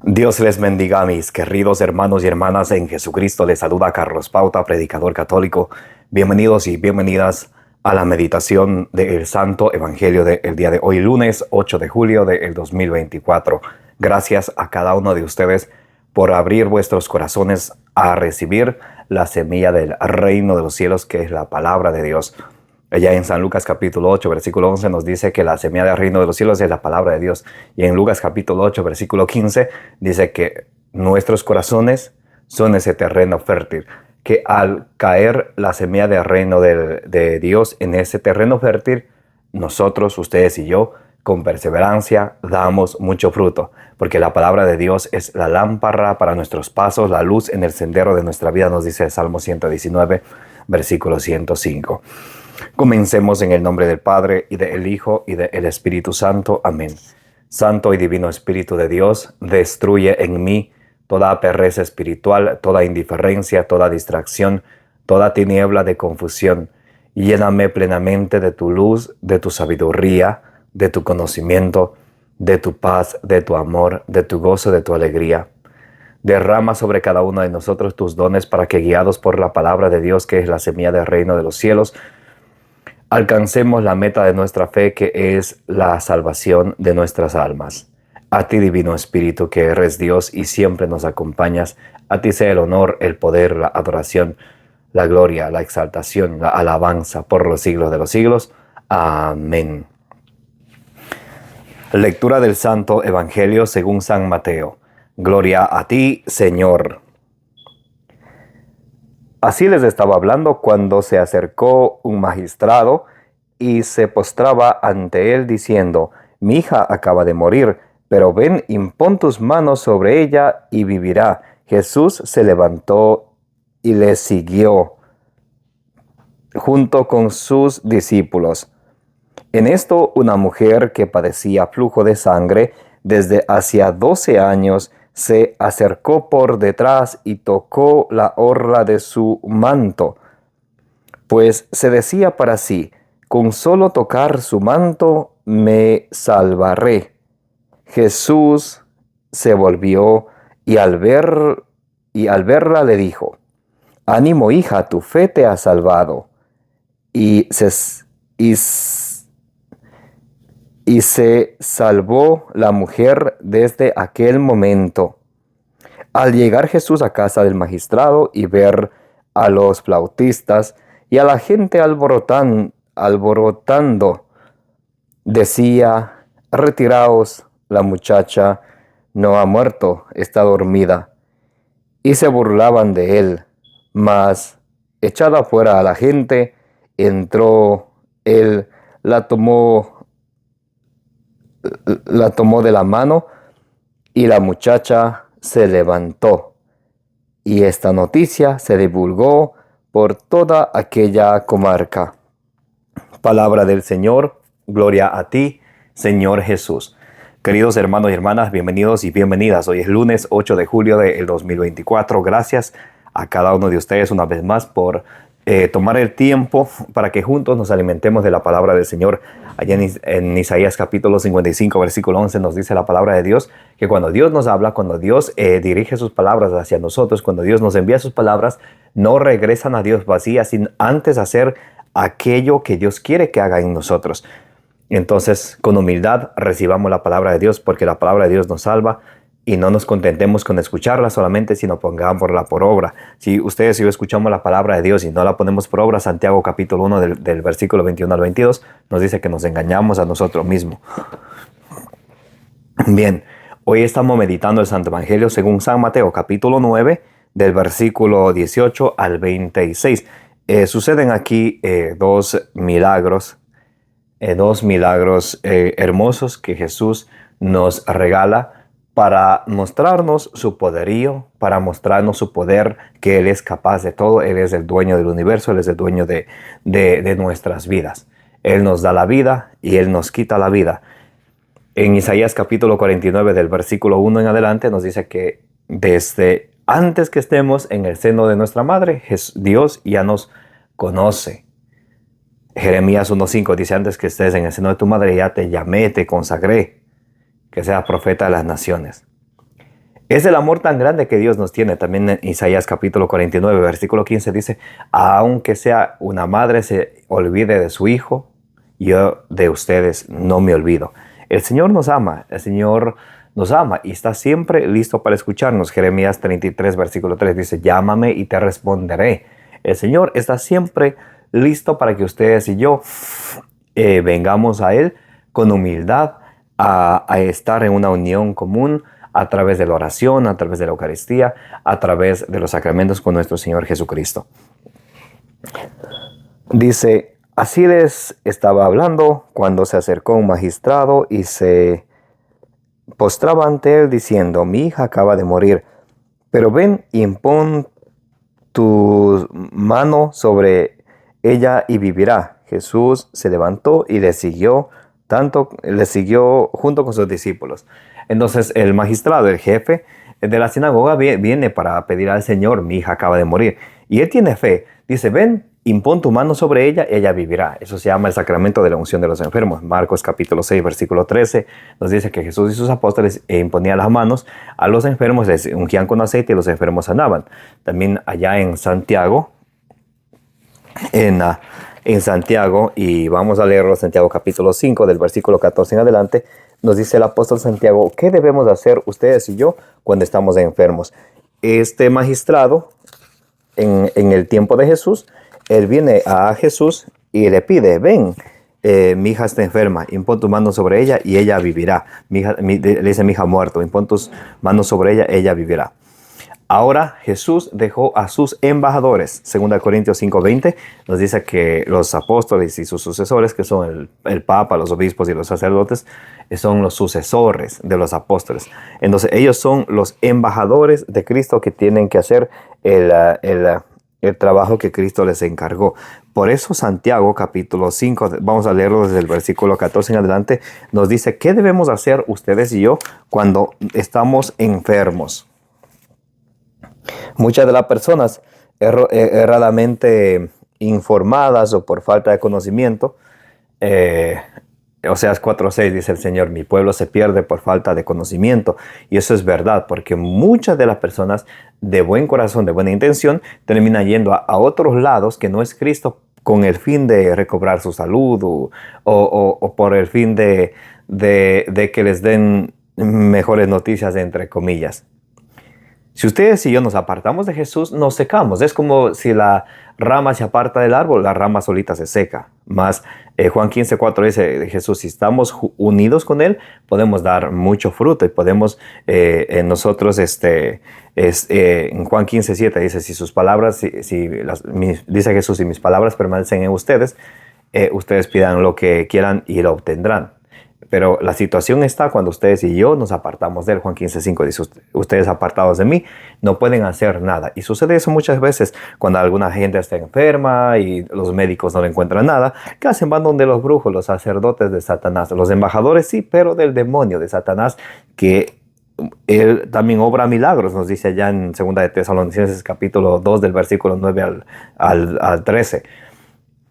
Dios les bendiga a mis queridos hermanos y hermanas en Jesucristo. Les saluda Carlos Pauta, predicador católico. Bienvenidos y bienvenidas a la meditación del Santo Evangelio del día de hoy, lunes 8 de julio del 2024. Gracias a cada uno de ustedes por abrir vuestros corazones a recibir la semilla del reino de los cielos, que es la palabra de Dios. Allá en San Lucas capítulo 8, versículo 11 nos dice que la semilla del reino de los cielos es la palabra de Dios. Y en Lucas capítulo 8, versículo 15 dice que nuestros corazones son ese terreno fértil. Que al caer la semilla del reino de Dios en ese terreno fértil, nosotros, ustedes y yo, con perseverancia damos mucho fruto. Porque la palabra de Dios es la lámpara para nuestros pasos, la luz en el sendero de nuestra vida, nos dice el Salmo 119, versículo 105. Comencemos en el nombre del Padre, y del Hijo, y del Espíritu Santo. Amén. Santo y divino Espíritu de Dios, destruye en mí toda pereza espiritual, toda indiferencia, toda distracción, toda tiniebla de confusión. Lléname plenamente de tu luz, de tu sabiduría, de tu conocimiento, de tu paz, de tu amor, de tu gozo, de tu alegría. Derrama sobre cada uno de nosotros tus dones para que, guiados por la palabra de Dios, que es la semilla del reino de los cielos, alcancemos la meta de nuestra fe, que es la salvación de nuestras almas. A ti, Divino Espíritu, que eres Dios y siempre nos acompañas, a ti sea el honor, el poder, la adoración, la gloria, la exaltación, la alabanza por los siglos de los siglos. Amén. Lectura del Santo Evangelio según San Mateo. Gloria a ti, Señor. Así les estaba hablando cuando se acercó un magistrado y se postraba ante él diciendo: mi hija acaba de morir, pero ven, impón tus manos sobre ella y vivirá. Jesús se levantó y le siguió junto con sus discípulos. En esto, una mujer que padecía flujo de sangre desde hacía 12 años se acercó por detrás y tocó la orla de su manto, pues se decía para sí: con solo tocar su manto me salvaré. Jesús se volvió y al verla le dijo: ánimo, hija, tu fe te ha salvado. Y se salvó la mujer desde aquel momento. Al llegar Jesús a casa del magistrado y ver a los flautistas y a la gente alborotando, decía: retiraos, la muchacha no ha muerto, está dormida. Y se burlaban de él. Mas, echada fuera a la gente, entró él, la tomó de la mano, y la muchacha se levantó. Y esta noticia se divulgó por toda aquella comarca. Palabra del Señor. Gloria a ti, Señor Jesús. Queridos hermanos y hermanas, bienvenidos y bienvenidas. Hoy es lunes 8 de julio del 2024. Gracias a cada uno de ustedes una vez más por tomar el tiempo para que juntos nos alimentemos de la palabra del Señor. Allá en Isaías capítulo 55, versículo 11 nos dice la palabra de Dios que cuando Dios nos habla, cuando Dios dirige sus palabras hacia nosotros, cuando Dios nos envía sus palabras, no regresan a Dios vacías sin antes hacer aquello que Dios quiere que haga en nosotros. Entonces, con humildad recibamos la palabra de Dios, porque la palabra de Dios nos salva, y no nos contentemos con escucharla solamente, sino pongámosla por obra. Si ustedes y yo escuchamos la palabra de Dios y no la ponemos por obra, Santiago capítulo 1 del versículo 21 al 22 nos dice que nos engañamos a nosotros mismos. Bien, hoy estamos meditando el Santo Evangelio según San Mateo capítulo 9 del versículo 18 al 26. Suceden aquí dos milagros hermosos que Jesús nos regala para mostrarnos su poderío, para mostrarnos su poder, que Él es capaz de todo. Él es el dueño del universo, Él es el dueño de nuestras vidas. Él nos da la vida y Él nos quita la vida. En Isaías capítulo 49 del versículo 1 en adelante nos dice que desde antes que estemos en el seno de nuestra madre, Dios ya nos conoce. Jeremías 1:5 dice: antes que estés en el seno de tu madre ya te llamé, te consagré, que seas profeta de las naciones. Es el amor tan grande que Dios nos tiene. También en Isaías capítulo 49, versículo 15 dice, aunque sea una madre se olvide de su hijo, yo de ustedes no me olvido. El Señor nos ama, el Señor nos ama y está siempre listo para escucharnos. Jeremías 33, versículo 3 dice, llámame y te responderé. El Señor está siempre listo para que ustedes y yo vengamos a Él con humildad a estar en una unión común a través de la oración, a través de la Eucaristía, a través de los sacramentos con nuestro Señor Jesucristo. Dice, así les estaba hablando cuando se acercó un magistrado y se postraba ante él diciendo, mi hija acaba de morir, pero ven y impon tu mano sobre ella y vivirá. Jesús se levantó y le siguió junto con sus discípulos. Entonces el magistrado, el jefe de la sinagoga, viene para pedir al Señor, mi hija acaba de morir. Y él tiene fe. Dice, ven, impon tu mano sobre ella, ella vivirá. Eso se llama el sacramento de la unción de los enfermos. Marcos capítulo 6, versículo 13, nos dice que Jesús y sus apóstoles imponían las manos a los enfermos, les ungían con aceite y los enfermos sanaban. También allá en Santiago, en Santiago, y vamos a leerlo, Santiago capítulo 5, del versículo 14 en adelante, nos dice el apóstol Santiago, ¿qué debemos hacer ustedes y yo cuando estamos enfermos? Este magistrado, en el tiempo de Jesús, él viene a Jesús y le pide, ven, mi hija está enferma, impon tu mano sobre ella y ella vivirá. Le dice, mi hija ha muerto, impon tus manos sobre ella, ella vivirá. Ahora Jesús dejó a sus embajadores. 2 Corintios 5:20 nos dice que los apóstoles y sus sucesores, que son el Papa, los obispos y los sacerdotes, son los sucesores de los apóstoles. Entonces ellos son los embajadores de Cristo que tienen que hacer el trabajo que Cristo les encargó. Por eso Santiago capítulo 5, vamos a leerlo desde el versículo 14 en adelante, nos dice, ¿qué debemos hacer ustedes y yo cuando estamos enfermos? Muchas de las personas erradamente informadas o por falta de conocimiento, Oseas 4:6 dice el Señor, mi pueblo se pierde por falta de conocimiento. Y eso es verdad, porque muchas de las personas de buen corazón, de buena intención, terminan yendo a otros lados que no es Cristo con el fin de recobrar su salud o por el fin de que les den mejores noticias, entre comillas. Si ustedes y yo nos apartamos de Jesús, nos secamos. Es como si la rama se aparta del árbol, la rama solita se seca. Más Juan 15:4 dice de Jesús, si estamos unidos con Él, podemos dar mucho fruto. Y podemos nosotros, en Juan 15:7 dice, si sus palabras, dice Jesús, si mis palabras permanecen en ustedes, ustedes pidan lo que quieran y lo obtendrán. Pero la situación está cuando ustedes y yo nos apartamos de él. Juan 15:5 dice, ustedes apartados de mí no pueden hacer nada. Y sucede eso muchas veces cuando alguna gente está enferma y los médicos no le encuentran nada. ¿Qué hacen? Van donde los brujos, los sacerdotes de Satanás. Los embajadores sí, pero del demonio, de Satanás, que él también obra milagros. Nos dice allá en 2 de Tesalonicenses capítulo 2 del versículo 9 al 13.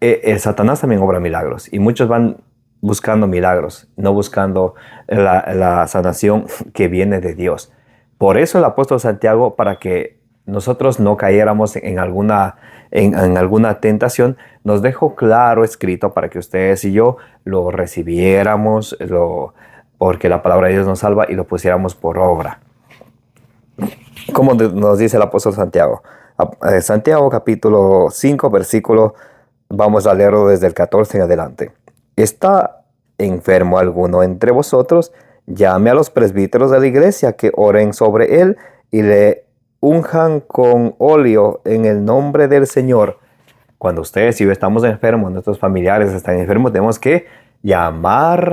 El Satanás también obra milagros. Y muchos van buscando milagros, no buscando la sanación que viene de Dios. Por eso el apóstol Santiago, para que nosotros no cayéramos en alguna tentación, nos dejó claro escrito para que ustedes y yo lo recibiéramos, porque la palabra de Dios nos salva, y lo pusiéramos por obra. Como nos dice el apóstol Santiago. Santiago capítulo 5, versículo, vamos a leerlo desde el 14 en adelante. ¿Está enfermo alguno entre vosotros? Llame a los presbíteros de la iglesia que oren sobre él y le unjan con óleo en el nombre del Señor. Cuando ustedes y yo estamos enfermos, nuestros familiares están enfermos, tenemos que llamar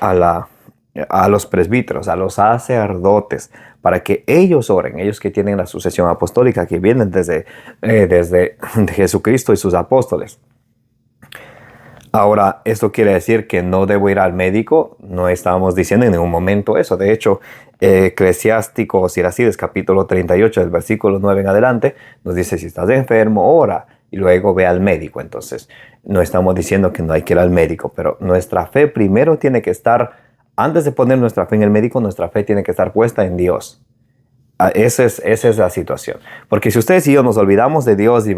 a los presbíteros, a los sacerdotes, para que ellos oren, ellos que tienen la sucesión apostólica, que vienen desde Jesucristo y sus apóstoles. Ahora, esto quiere decir que no debo ir al médico. No estábamos diciendo en ningún momento eso. De hecho, Eclesiástico Siracides, capítulo 38, del versículo 9 en adelante, nos dice, si estás enfermo, ora y luego ve al médico. Entonces, no estamos diciendo que no hay que ir al médico, pero nuestra fe primero tiene que estar Antes de poner nuestra fe en el médico, nuestra fe tiene que estar puesta en Dios. Esa es la situación. Porque si ustedes y yo nos olvidamos de Dios y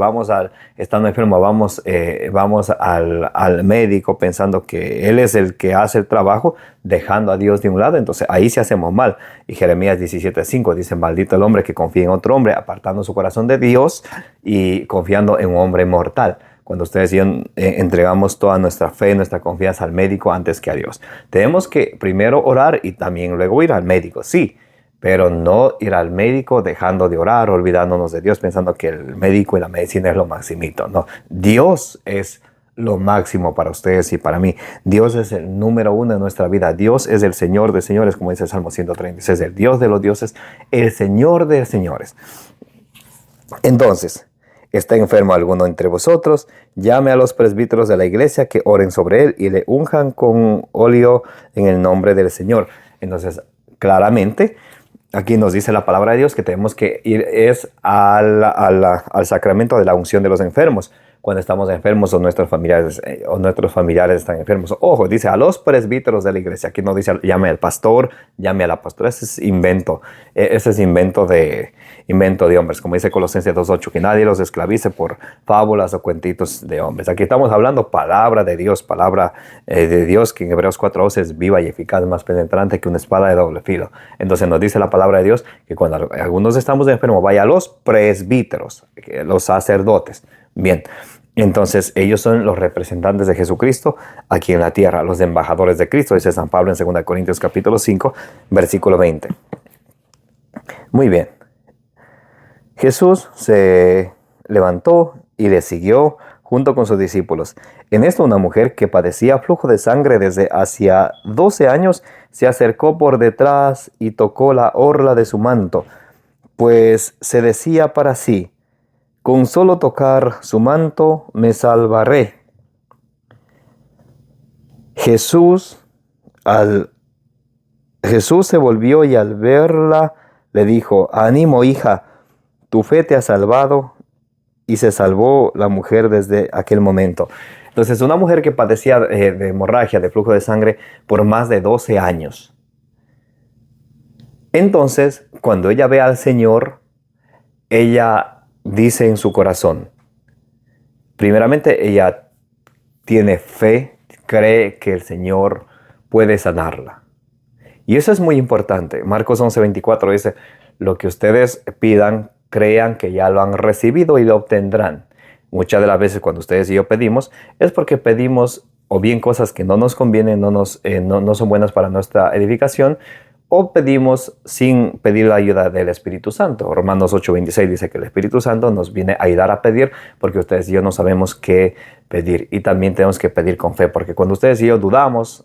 estando enfermo, vamos al médico pensando que Él es el que hace el trabajo, dejando a Dios de un lado, entonces ahí sí hacemos mal. Y Jeremías 17:5 dice, maldito el hombre que confía en otro hombre, apartando su corazón de Dios y confiando en un hombre mortal. Cuando ustedes y yo entregamos toda nuestra fe, nuestra confianza al médico antes que a Dios. Tenemos que primero orar y también luego ir al médico, sí. Pero no ir al médico dejando de orar, olvidándonos de Dios, pensando que el médico y la medicina es lo maximito. No, Dios es lo máximo para ustedes y para mí. Dios es el número uno en nuestra vida. Dios es el Señor de señores, como dice el Salmo 136, el Dios de los dioses, el Señor de señores. Entonces, ¿está enfermo alguno entre vosotros? Llame a los presbíteros de la iglesia que oren sobre él y le unjan con óleo en el nombre del Señor. Entonces, claramente, aquí nos dice la palabra de Dios que tenemos que ir al sacramento de la unción de los enfermos. Cuando estamos enfermos o nuestros familiares están enfermos. Ojo, dice a los presbíteros de la iglesia. Aquí no dice llame al pastor, llame a la pastora. Ese es invento. Ese es invento de hombres. Como dice Colosenses 2:8, que nadie los esclavice por fábulas o cuentitos de hombres. Aquí estamos hablando palabra de Dios que en Hebreos 4:11 es viva y eficaz, más penetrante que una espada de doble filo. Entonces nos dice la palabra de Dios que cuando algunos estamos enfermos, vaya a los presbíteros, los sacerdotes. Bien, entonces ellos son los representantes de Jesucristo aquí en la tierra, los embajadores de Cristo, dice San Pablo en 2 Corintios capítulo 5, versículo 20. Muy bien. Jesús se levantó y le siguió junto con sus discípulos. En esto una mujer que padecía flujo de sangre desde hacía 12 años se acercó por detrás y tocó la orla de su manto, pues se decía para sí, con solo tocar su manto me salvaré. Jesús se volvió y al verla le dijo, ánimo hija, tu fe te ha salvado. Y se salvó la mujer desde aquel momento. Entonces, una mujer que padecía de hemorragia, de flujo de sangre por más de 12 años. Entonces, cuando ella ve al Señor, ella dice en su corazón, primeramente ella tiene fe, cree que el Señor puede sanarla. Y eso es muy importante. Marcos 11:24 dice, lo que ustedes pidan, crean que ya lo han recibido y lo obtendrán. Muchas de las veces cuando ustedes y yo pedimos, es porque pedimos o bien cosas que no nos convienen, no son buenas para nuestra edificación, o pedimos sin pedir la ayuda del Espíritu Santo. Romanos 8:26 dice que el Espíritu Santo nos viene a ayudar a pedir porque ustedes y yo no sabemos qué pedir. Y también tenemos que pedir con fe, porque cuando ustedes y yo dudamos,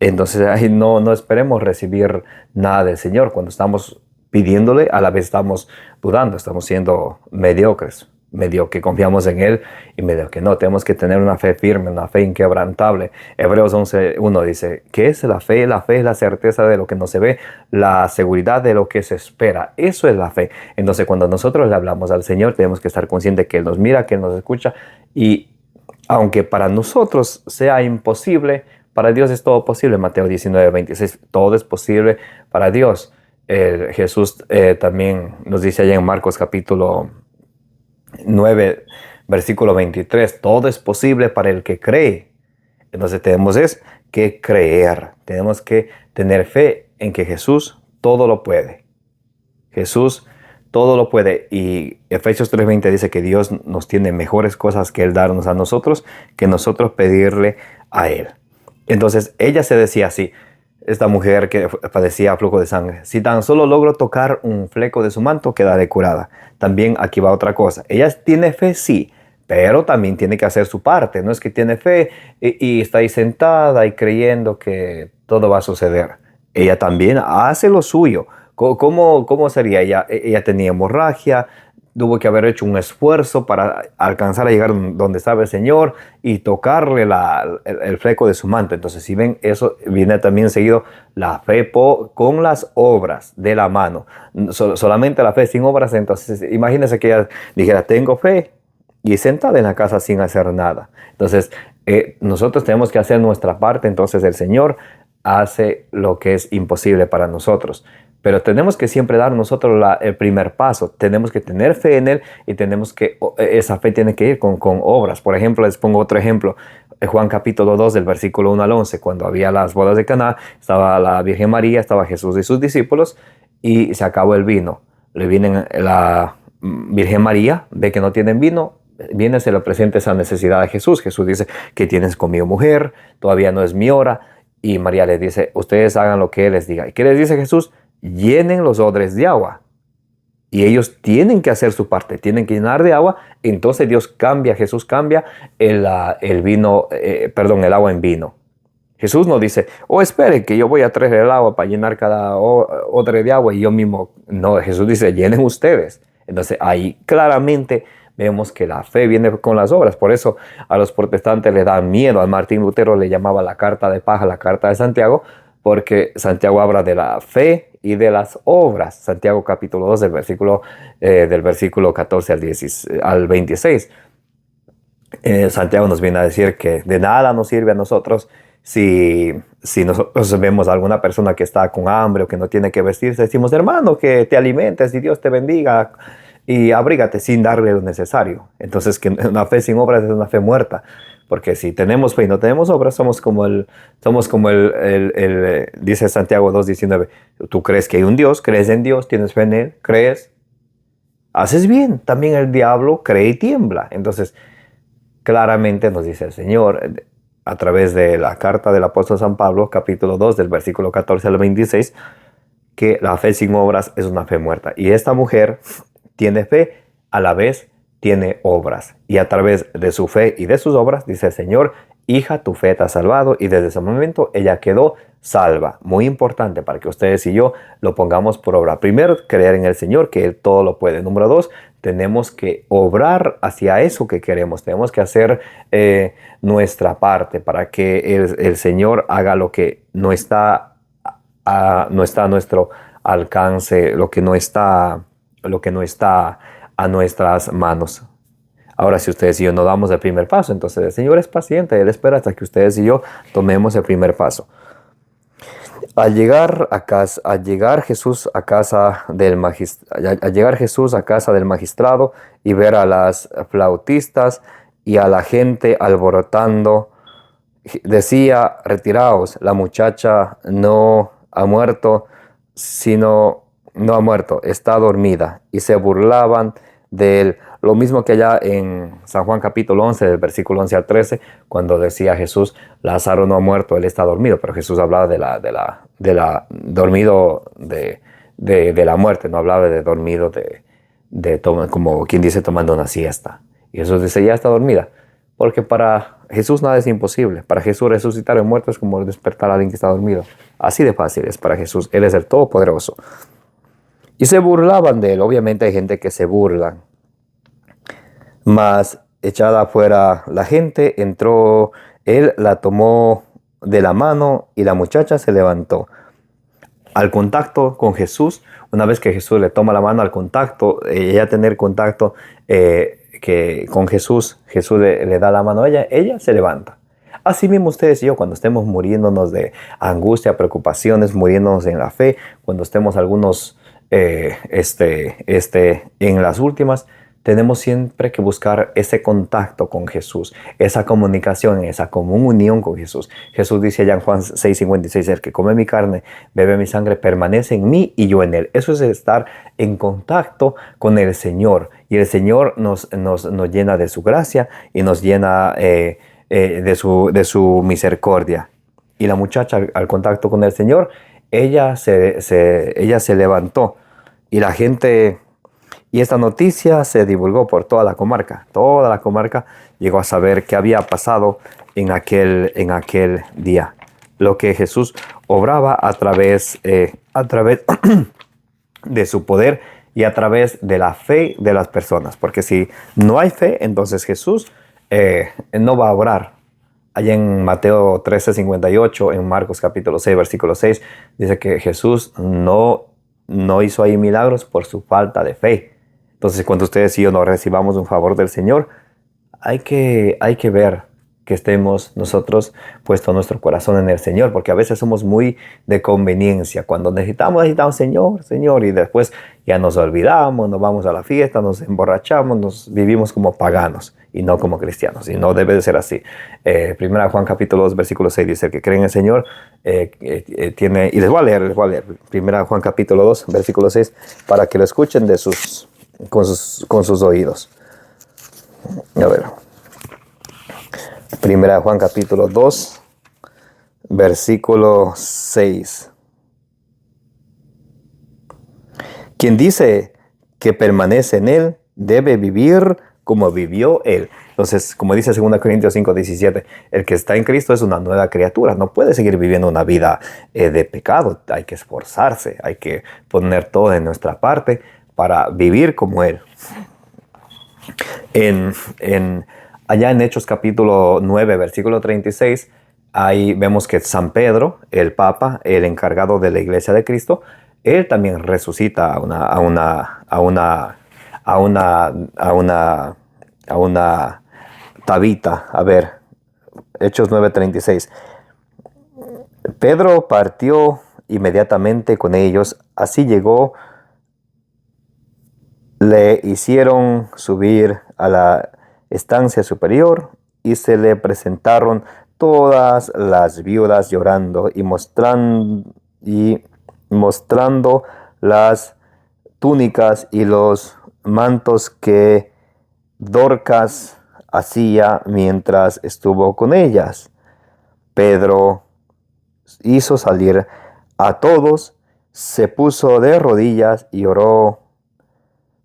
entonces ahí no esperemos recibir nada del Señor. Cuando estamos pidiéndole, a la vez estamos dudando, estamos siendo mediocres. Medio que confiamos en Él y medio que no. Tenemos que tener una fe firme, una fe inquebrantable. Hebreos 11:1 dice, ¿qué es la fe? La fe es la certeza de lo que no se ve, la seguridad de lo que se espera. Eso es la fe. Entonces, cuando nosotros le hablamos al Señor, tenemos que estar conscientes que Él nos mira, que Él nos escucha. Y aunque para nosotros sea imposible, para Dios es todo posible. Mateo 19:26, todo es posible para Dios. Jesús también nos dice allá en Marcos capítulo 9, versículo 23, todo es posible para el que cree. Entonces tenemos que creer, tenemos que tener fe en que Jesús todo lo puede. Jesús todo lo puede. Y Efesios 3:20 dice que Dios nos tiene mejores cosas que Él darnos a nosotros, que nosotros pedirle a Él. Entonces ella se decía así, esta mujer que padecía flujo de sangre, si tan solo logro tocar un fleco de su manto, quedaré curada. También aquí va otra cosa. Ella tiene fe, sí, pero también tiene que hacer su parte. No es que tiene fe y está ahí sentada y creyendo que todo va a suceder. Ella también hace lo suyo. ¿Cómo sería? Ella tenía hemorragia, tuvo que haber hecho un esfuerzo para alcanzar a llegar donde estaba el Señor y tocarle el fleco de su manto. Entonces, si ven, eso viene también seguido la fe con las obras de la mano. Solamente la fe sin obras. Entonces, imagínense que ella dijera, tengo fe, y sentada en la casa sin hacer nada. Entonces, nosotros tenemos que hacer nuestra parte. Entonces, el Señor hace lo que es imposible para nosotros. Pero tenemos que siempre dar nosotros el primer paso. Tenemos que tener fe en Él y esa fe tiene que ir con obras. Por ejemplo, les pongo otro ejemplo. Juan capítulo 2, del versículo 1 al 11, cuando había las bodas de Caná, estaba la Virgen María, estaba Jesús y sus discípulos, y se acabó el vino. Le viene la Virgen María, ve que no tienen vino, viene, se le presenta esa necesidad a Jesús. Jesús dice: ¿qué tienes conmigo, mujer? Todavía no es mi hora. Y María les dice: ustedes hagan lo que Él les diga. ¿Y qué les dice Jesús? Llenen los odres de agua. Y ellos tienen que hacer su parte, tienen que llenar de agua. Entonces Jesús cambia el agua en vino. Jesús no dice: esperen que yo voy a traer el agua para llenar cada odre de agua y yo mismo. No, Jesús dice: llenen ustedes. Entonces ahí claramente vemos que la fe viene con las obras. Por eso a los protestantes le dan miedo. A Martín Lutero le llamaba la carta de paja, la carta de Santiago, porque Santiago habla de la fe y de las obras. Santiago capítulo 2, del versículo 14 al 26. Santiago nos viene a decir que de nada nos sirve a nosotros si nosotros vemos a alguna persona que está con hambre o que no tiene que vestirse. Decimos: hermano, que te alimentes y Dios te bendiga y abrígate, sin darle lo necesario. Entonces, que una fe sin obras es una fe muerta. Porque si tenemos fe y no tenemos obras, somos como dice Santiago 2:19. Tú crees que hay un Dios, crees en Dios, tienes fe en Él, crees, haces bien. También el diablo cree y tiembla. Entonces, claramente nos dice el Señor, a través de la carta del apóstol San Pablo, capítulo 2, del versículo 14 al 26, que la fe sin obras es una fe muerta. Y esta mujer tiene fe, a la vez tiene obras. Y a través de su fe y de sus obras, dice el Señor: hija, tu fe te ha salvado. Y desde ese momento ella quedó salva. Muy importante para que ustedes y yo lo pongamos por obra. Primero, creer en el Señor, que Él todo lo puede. Número 2, tenemos que obrar hacia eso que queremos. Tenemos que hacer nuestra parte para que el Señor haga lo que no está a nuestro alcance, lo que no está a nuestras manos. Ahora, si ustedes y yo no damos el primer paso, entonces el Señor es paciente. Él espera hasta que ustedes y yo tomemos el primer paso. Al llegar Jesús a casa del magistrado y ver a las flautistas y a la gente alborotando, decía: retiraos, la muchacha no ha muerto, está dormida. Y se burlaban de él. Lo mismo que allá en San Juan capítulo 11, del versículo 11 al 13, cuando decía Jesús: Lázaro no ha muerto, él está dormido. Pero Jesús hablaba dormido de la muerte, no hablaba de dormido como quien dice tomando una siesta. Y Jesús dice: ya está dormida. Porque para Jesús nada es imposible. Para Jesús resucitar a un muerto es como despertar a alguien que está dormido. Así de fácil es para Jesús. Él es el Todopoderoso. Y se burlaban de él. Obviamente hay gente que se burla. Mas echada afuera la gente, entró él, la tomó de la mano y la muchacha se levantó. Al contacto con Jesús, una vez que Jesús le toma la mano, al contacto, ella tener contacto con Jesús, Jesús le da la mano a ella se levanta. Así mismo ustedes y yo, cuando estemos muriéndonos de angustia, preocupaciones, muriéndonos en la fe, cuando estemos algunos en las últimas, tenemos siempre que buscar ese contacto con Jesús, esa comunicación, esa común unión con Jesús. Jesús dice allá en Juan 6:56, el que come mi carne, bebe mi sangre, permanece en mí y yo en él. Eso es estar en contacto con el Señor. Y el Señor nos llena de su gracia y nos llena de su misericordia. Y la muchacha, al contacto con el Señor, ella se levantó. Y la gente... Y esta noticia se divulgó por toda la comarca. Toda la comarca llegó a saber qué había pasado en aquel día. Lo que Jesús obraba a través de su poder y a través de la fe de las personas. Porque si no hay fe, entonces Jesús no va a obrar. Allá en Mateo 13:58, en Marcos capítulo 6, versículo 6, dice que Jesús no hizo ahí milagros por su falta de fe. Entonces, cuando ustedes y yo no recibamos un favor del Señor, hay que ver que estemos nosotros puesto nuestro corazón en el Señor, porque a veces somos muy de conveniencia. Cuando necesitamos Señor, Señor, y después ya nos olvidamos, nos vamos a la fiesta, nos emborrachamos, nos vivimos como paganos y no como cristianos, y no debe de ser así. Primera Juan capítulo 2, versículo 6 dice: el que cree en el Señor tiene, y les voy a leer, Primera Juan capítulo 2, versículo 6, para que lo escuchen con sus oídos. A ver. Primera Juan capítulo 2, versículo 6. Quien dice que permanece en él debe vivir como vivió él. Entonces, como dice 2 Corintios 5, 17, el que está en Cristo es una nueva criatura. No puede seguir viviendo una vida de pecado. Hay que esforzarse, hay que poner todo de nuestra parte para vivir como él. Allá en Hechos capítulo 9, versículo 36, ahí vemos que San Pedro, el Papa, el encargado de la Iglesia de Cristo, él también resucita a una Tabita. A ver, Hechos 9:36. Pedro partió inmediatamente con ellos, así llegó, le hicieron subir a la estancia superior y se le presentaron todas las viudas llorando y mostrando las túnicas y los mantos que Dorcas hacía mientras estuvo con ellas. Pedro hizo salir a todos, se puso de rodillas y oró.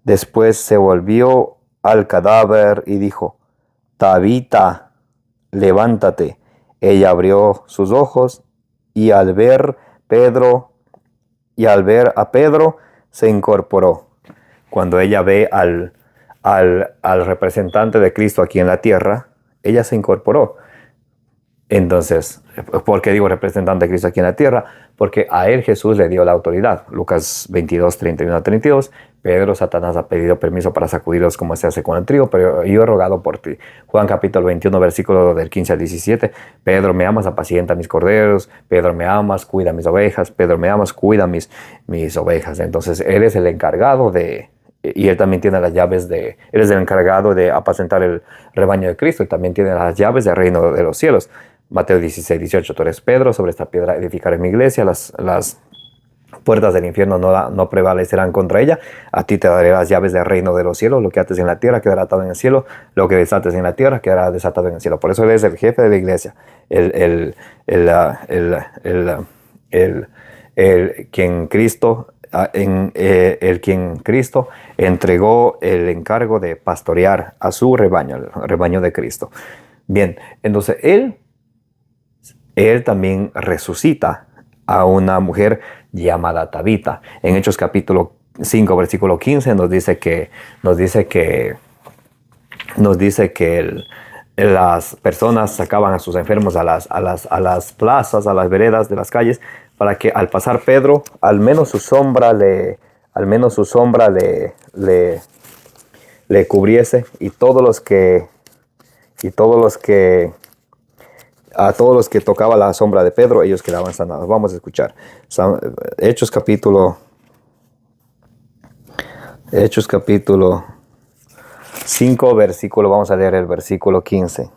Después se volvió al cadáver y dijo: Tabita, levántate. Ella abrió sus ojos y al ver a Pedro se incorporó. Cuando ella ve al representante de Cristo aquí en la tierra, ella se incorporó. Entonces, ¿por qué digo representante de Cristo aquí en la tierra? Porque a él Jesús le dio la autoridad. Lucas 22, 31 a 32. Pedro, Satanás ha pedido permiso para sacudirlos como se hace con el trigo, pero yo he rogado por ti. Juan capítulo 21, versículo del 15 al 17. Pedro, me amas, apacienta mis corderos. Pedro, me amas, cuida mis ovejas. Pedro, me amas, cuida mis ovejas. Entonces, él es el encargado y él también tiene las llaves él es el encargado de apacentar el rebaño de Cristo y también tiene las llaves del reino de los cielos. Mateo 16, 18, tú eres Pedro, sobre esta piedra edificaré mi iglesia, las puertas del infierno no prevalecerán contra ella. A ti te daré las llaves del reino de los cielos, lo que ates en la tierra quedará atado en el cielo, lo que desates en la tierra quedará desatado en el cielo. Por eso él es el jefe de la iglesia, quien Cristo entregó el encargo de pastorear a su rebaño, el rebaño de Cristo. Bien, entonces él también resucita a una mujer llamada Tabita. En Hechos capítulo 5, versículo 15 nos dice que las personas sacaban a sus enfermos a las plazas, a las veredas de las calles, para que al pasar Pedro, al menos su sombra le cubriese, y a todos los que tocaba la sombra de Pedro, ellos quedaban sanados. Vamos a escuchar Hechos capítulo 5, vamos a leer el versículo 15.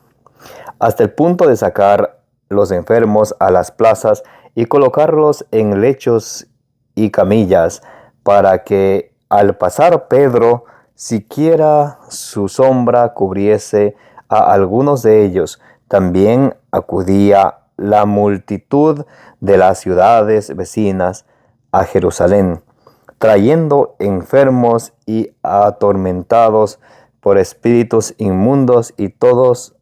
Hasta el punto de sacar los enfermos a las plazas y colocarlos en lechos y camillas, para que al pasar Pedro, siquiera su sombra cubriese a algunos de ellos. También acudía la multitud de las ciudades vecinas a Jerusalén, trayendo enfermos y atormentados por espíritus inmundos, y todos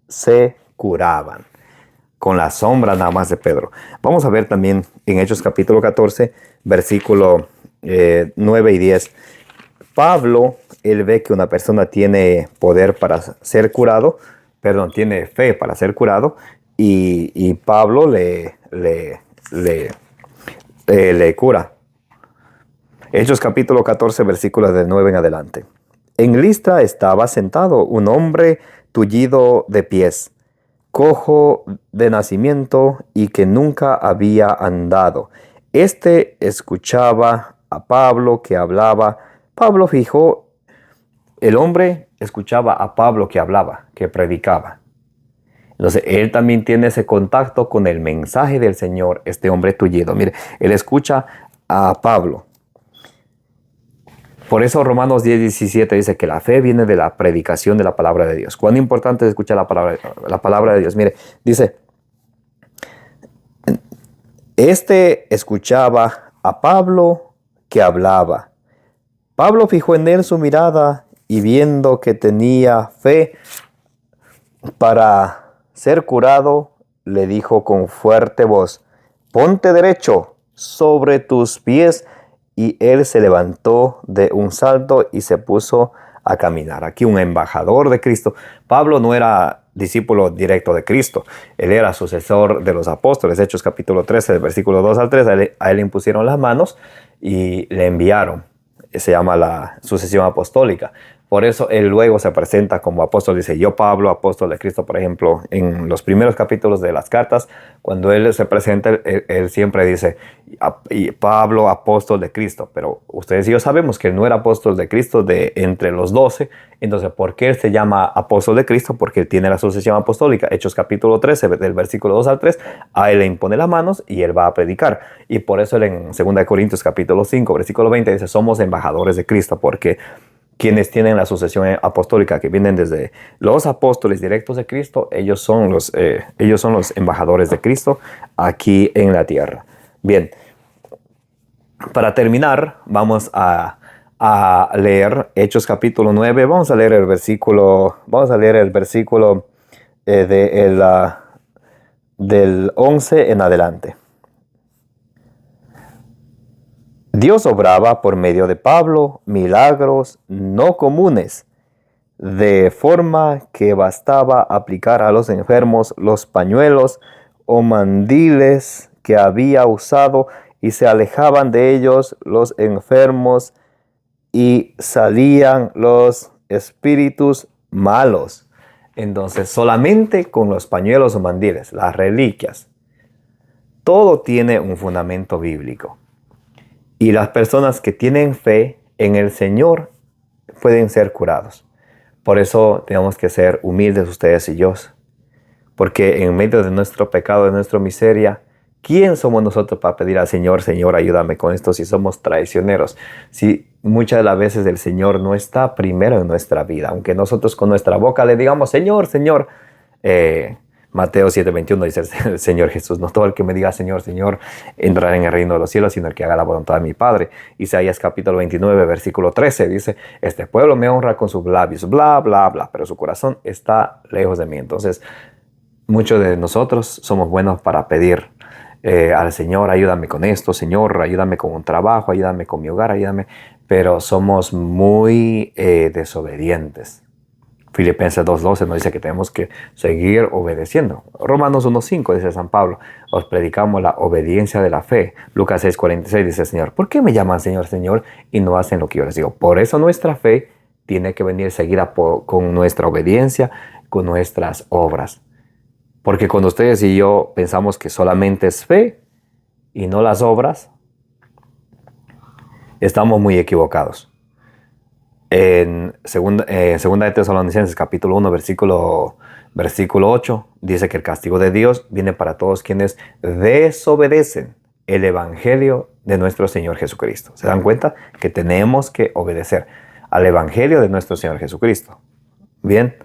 se curaban. Con la sombra nada más de Pedro. Vamos a ver también en Hechos capítulo 14, versículo 9 y 10. Pablo, él ve que una persona tiene poder para ser curado, tiene fe para ser curado, y Pablo le cura. Hechos capítulo 14, versículos del 9 en adelante. En Listra estaba sentado un hombre tullido de pies, cojo de nacimiento y que nunca había andado. Este escuchaba a Pablo que hablaba. Pablo fijó, el hombre escuchaba a Pablo que hablaba, que predicaba. Entonces, él también tiene ese contacto con el mensaje del Señor, este hombre tullido. Mire, él escucha a Pablo. Por eso Romanos 10:17 dice que la fe viene de la predicación de la palabra de Dios. ¿Cuán importante es escuchar la palabra de Dios? Mire, dice, este escuchaba a Pablo que hablaba. Pablo fijó en él su mirada y viendo que tenía fe para ser curado, le dijo con fuerte voz, ponte derecho sobre tus pies. Y él se levantó de un salto y se puso a caminar. Aquí un embajador de Cristo. Pablo no era discípulo directo de Cristo. Él era sucesor de los apóstoles. Hechos capítulo 13, del versículo 2 al 3. A él le impusieron las manos y le enviaron. Se llama la sucesión apostólica. Por eso él luego se presenta como apóstol. Dice, yo Pablo, apóstol de Cristo, por ejemplo, en los primeros capítulos de las cartas, cuando él se presenta, él siempre dice, Pablo, apóstol de Cristo. Pero ustedes y yo sabemos que él no era apóstol de Cristo de entre los 12. Entonces, ¿por qué él se llama apóstol de Cristo? Porque él tiene la sucesión apostólica. Hechos capítulo 13, del versículo 2 al 3, a él le impone las manos y él va a predicar. Y por eso él en 2 Corintios capítulo 5, versículo 20, dice, somos embajadores de Cristo, porque quienes tienen la sucesión apostólica, que vienen desde los apóstoles directos de Cristo, ellos son los embajadores de Cristo aquí en la tierra. Bien, para terminar, vamos a leer Hechos capítulo 9. Vamos a leer el versículo del 11 en adelante. Dios obraba por medio de Pablo milagros no comunes, de forma que bastaba aplicar a los enfermos los pañuelos o mandiles que había usado y se alejaban de ellos los enfermos y salían los espíritus malos. Entonces, solamente con los pañuelos o mandiles, las reliquias, todo tiene un fundamento bíblico. Y las personas que tienen fe en el Señor pueden ser curados. Por eso tenemos que ser humildes ustedes y yo. Porque en medio de nuestro pecado, de nuestra miseria, ¿quién somos nosotros para pedir al Señor, Señor, ayúdame con esto si somos traicioneros? Si muchas de las veces el Señor no está primero en nuestra vida. Aunque nosotros con nuestra boca le digamos, Señor, Señor. Mateo 7:21 dice el Señor Jesús, no todo el que me diga Señor, Señor, entrará en el reino de los cielos, sino el que haga la voluntad de mi Padre. Isaías capítulo 29, versículo 13 dice, este pueblo me honra con sus labios, bla, bla, bla, pero su corazón está lejos de mí. Entonces, muchos de nosotros somos buenos para pedir al Señor, ayúdame con esto, Señor, ayúdame con un trabajo, ayúdame con mi hogar, ayúdame, pero somos muy desobedientes. Filipenses 2:12 nos dice que tenemos que seguir obedeciendo. Romanos 1:5 dice San Pablo, os predicamos la obediencia de la fe. Lucas 6:46 dice el Señor, ¿por qué me llaman Señor, Señor y no hacen lo que yo les digo? Por eso nuestra fe tiene que venir seguida con nuestra obediencia, con nuestras obras. Porque cuando ustedes y yo pensamos que solamente es fe y no las obras, estamos muy equivocados. En segunda de Tesalonicenses capítulo 1 versículo 8 dice que el castigo de Dios viene para todos quienes desobedecen el evangelio de nuestro Señor Jesucristo. ¿Se dan cuenta? Que tenemos que obedecer al evangelio de nuestro Señor Jesucristo. Bien,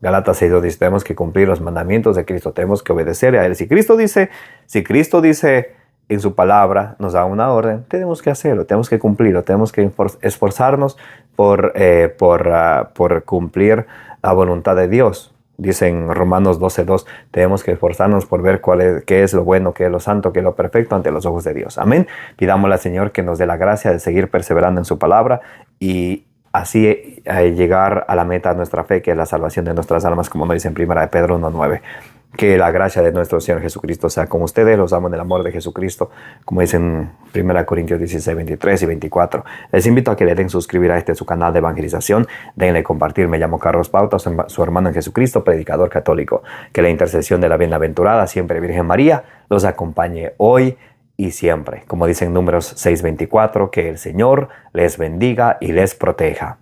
Gálatas 6:2 dice, tenemos que cumplir los mandamientos de Cristo, tenemos que obedecer a Él. Si Cristo dice en su palabra, nos da una orden, tenemos que hacerlo, tenemos que cumplirlo, tenemos que esforzarnos por cumplir la voluntad de Dios. Dice en Romanos 12:2, tenemos que esforzarnos por ver qué es lo bueno, qué es lo santo, qué es lo perfecto ante los ojos de Dios. Amén. Pidámosle al Señor que nos dé la gracia de seguir perseverando en su palabra y así llegar a la meta de nuestra fe, que es la salvación de nuestras almas, como nos dice en 1 Pedro 1:9. Que la gracia de nuestro Señor Jesucristo sea con ustedes. Los amo en el amor de Jesucristo, como dicen 1 Corintios 16, 23 y 24. Les invito a que le den suscribir a su canal de evangelización. Denle compartir. Me llamo Carlos Pauta, su hermano en Jesucristo, predicador católico. Que la intercesión de la bienaventurada siempre Virgen María los acompañe hoy y siempre. Como dicen Números 6:24, que el Señor les bendiga y les proteja.